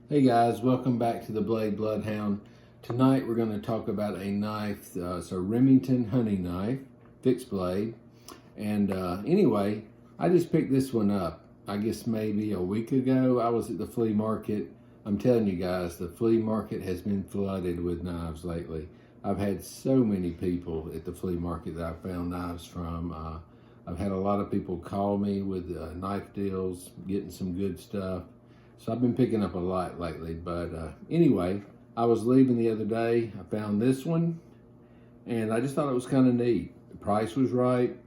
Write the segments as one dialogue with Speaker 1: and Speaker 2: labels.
Speaker 1: Hey guys, welcome back to the Blade Bloodhound. Tonight we're going to talk about a knife. It's a Remington hunting knife, fixed blade. And anyway, I just picked this one up. I guess maybe a week ago. I was at the flea market. I'm telling you guys, the flea market has been flooded with knives lately. I've had so many people at the flea market that I found knives from. I've had a lot of people call me with knife deals, getting some good stuff. So I've been picking up a lot lately, but anyway, I was leaving the other day. I found this one, and I just thought it was kind of neat. The price was right.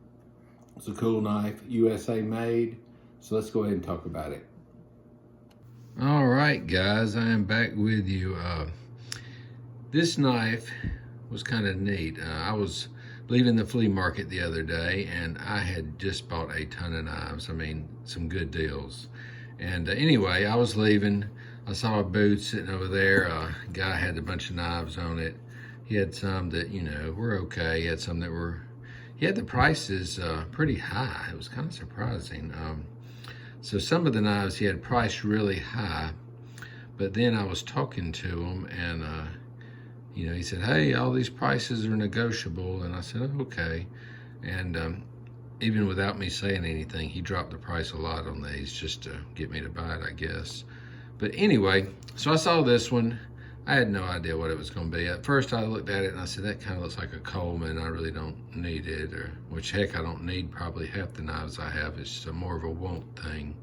Speaker 1: It's a cool knife, USA made. So let's go ahead and talk about it. All right, guys, I am back with you. This knife was kind of neat. I was leaving the flea market the other day, and I had just bought a ton of knives. I mean, some good deals. And anyway, I was leaving. I saw a booth sitting over there. A guy had a bunch of knives on it. He had some that, were okay. He had some that he had the prices pretty high. It was kind of surprising. So some of the knives he had priced really high, but then I was talking to him and, he said, hey, all these prices are negotiable. And I said, oh, okay. And even without me saying anything, he dropped the price a lot on these just to get me to buy it, I guess. But anyway, so I saw this one. I had no idea what it was going to be. At first, I looked at it and I said, that kind of looks like a Coleman. I really don't need it, which heck, I don't need probably half the knives I have. It's just more of a want thing.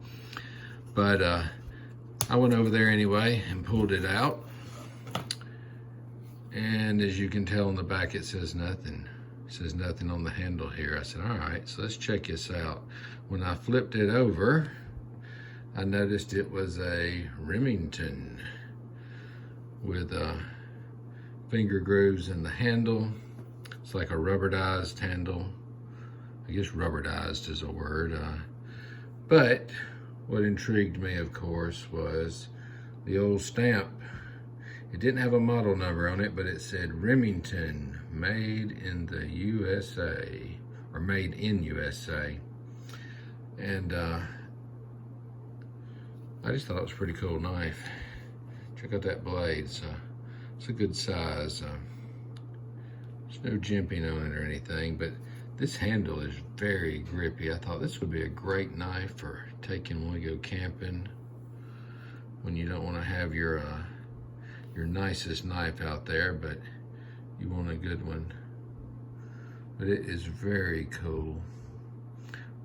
Speaker 1: But I went over there anyway and pulled it out. And as you can tell on the back, it says nothing. It says nothing on the handle here. I said, all right, so let's check this out. When I flipped it over, I noticed it was a Remington with finger grooves in the handle. It's like a rubberized handle. I guess rubberized is a word. But what intrigued me, of course, was the old stamp. It didn't have a model number on it, but it said Remington, made in the USA, or made in USA. And I just thought it was a pretty cool knife. Check out that blade. It's a good size. There's no jimping on it or anything, but this handle is very grippy. I thought this would be a great knife for taking when we go camping, when you don't want to have your nicest knife out there, but you want a good one. But it is very cool.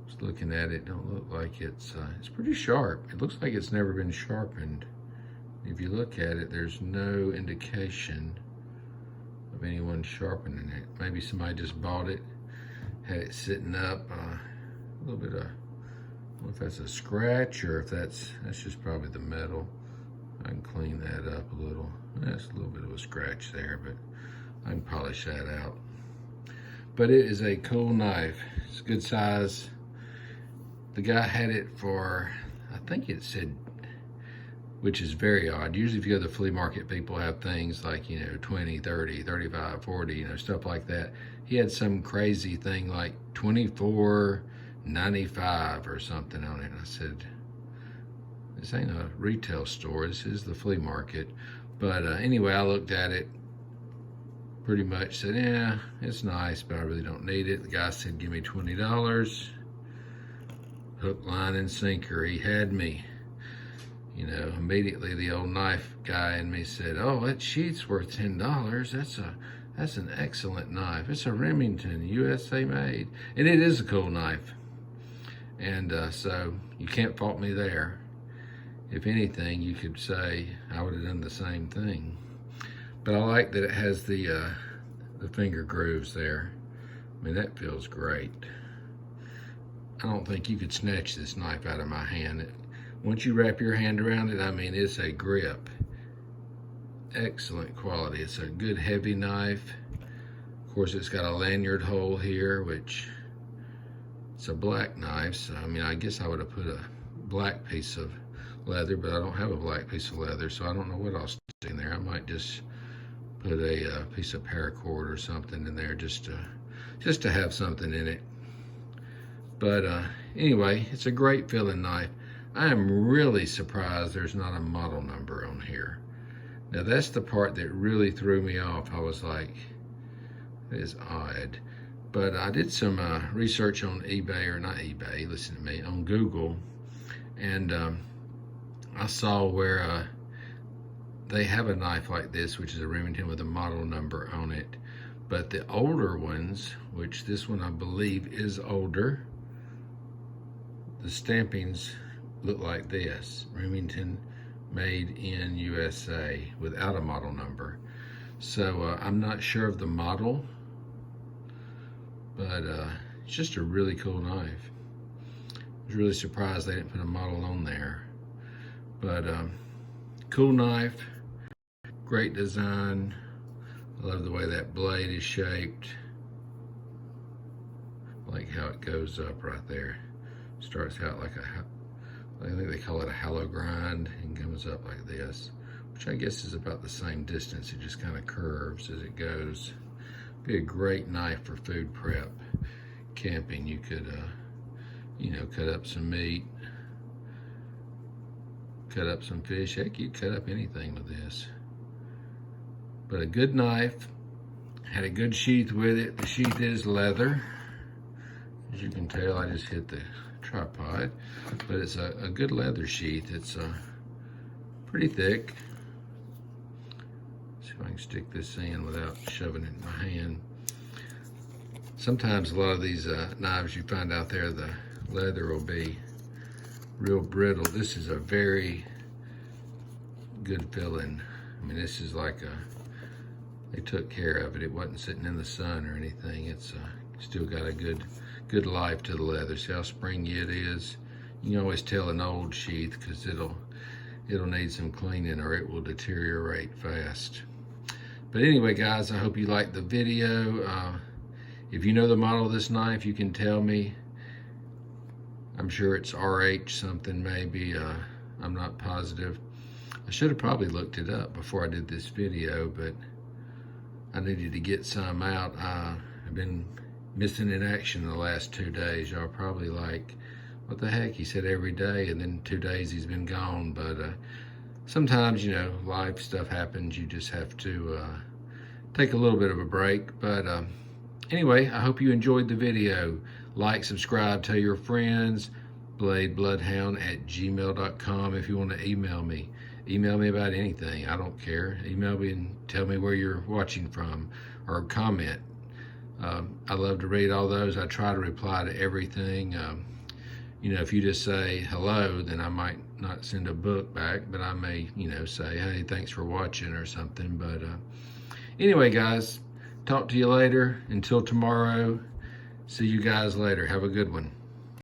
Speaker 1: Just looking at it, don't look like it's pretty sharp. It looks like it's never been sharpened. If you look at it, there's no indication of anyone sharpening it. Maybe somebody just bought it, had it sitting up, a little bit of, I don't know if that's a scratch or if that's just probably the metal. I can clean that up a little. That's a little bit of a scratch there, but I can polish that out. But it is a cool knife. It's a good size. The guy had it for, I think it said, which is very odd. Usually if you go to the flea market, people have things like, 20, 30, 35, 40, stuff like that. He had some crazy thing like $24.95 or something on it. And I said, this ain't a retail store, this is the flea market. But anyway, I looked at it, pretty much said, yeah, it's nice, but I really don't need it. The guy said, give me $20. Hook, line, and sinker, he had me. Immediately the old knife guy in me said, oh, that sheath's worth $10. That's an excellent knife. It's a Remington, USA made. And it is a cool knife. And so you can't fault me there. If anything, you could say I would have done the same thing. But I like that it has the finger grooves there. I mean, that feels great. I don't think you could snatch this knife out of my hand. Once you wrap your hand around it, I mean, it's a grip. Excellent quality. It's a good heavy knife. Of course, it's got a lanyard hole here, which it's a black knife. So, I mean, I guess I would have put a black piece of leather, but I don't have a black piece of leather, so I don't know what I'll stick in there. I might just put a piece of paracord or something in there just to have something in it. But anyway, it's a great feeling knife. I am really surprised there's not a model number on here. Now that's the part that really threw me off. I was like, that is odd. But I did some research on eBay, or not eBay, listen to me, on Google. And I saw where they have a knife like this, which is a Remington with a model number on it. But the older ones, which this one I believe is older, the stampings look like this: Remington made in USA, without a model number. So I'm not sure of the model, but it's just a really cool knife. I was really surprised they didn't put a model on there. But cool knife, great design. I love the way that blade is shaped. I like how it goes up right there. Starts out like I think they call it a hollow grind, and comes up like this, which I guess is about the same distance. It just kind of curves as it goes. Be a great knife for food prep, camping. You could, you know, cut up some meat, cut up some fish. Heck, you cut up anything with this. But a good knife, had a good sheath with it. The sheath is leather. As you can tell, I just hit the tripod, but it's a good leather sheath. It's pretty thick. See if I can stick this in without shoving it in my hand. Sometimes a lot of these knives you find out there, the leather will be real brittle. This is a very good feeling. I mean, this is like they took care of it. It wasn't sitting in the sun or anything. It's still got a good life to the leather. See how springy it is? You can always tell an old sheath because it'll need some cleaning or it will deteriorate fast. But anyway, guys, I hope you liked the video. If you know the model of this knife, you can tell me. I'm sure it's RH something, maybe. I'm not positive. I should have probably looked it up before I did this video, but I needed to get some out. I've been missing in action the last 2 days. Y'all probably like, what the heck? He said every day, and then 2 days he's been gone. But sometimes, you know, life stuff happens. You just have to take a little bit of a break. But anyway, I hope you enjoyed the video. Like, subscribe, tell your friends. bladebloodhound@gmail.com if you want to email me. Email me about anything. I don't care. Email me and tell me where you're watching from, or comment. I love to read all those. I try to reply to everything. You know, if you just say hello, then I might not send a book back, but I may, you know, say, hey, thanks for watching or something. But anyway, guys, talk to you later. Until tomorrow, see you guys later. Have a good one.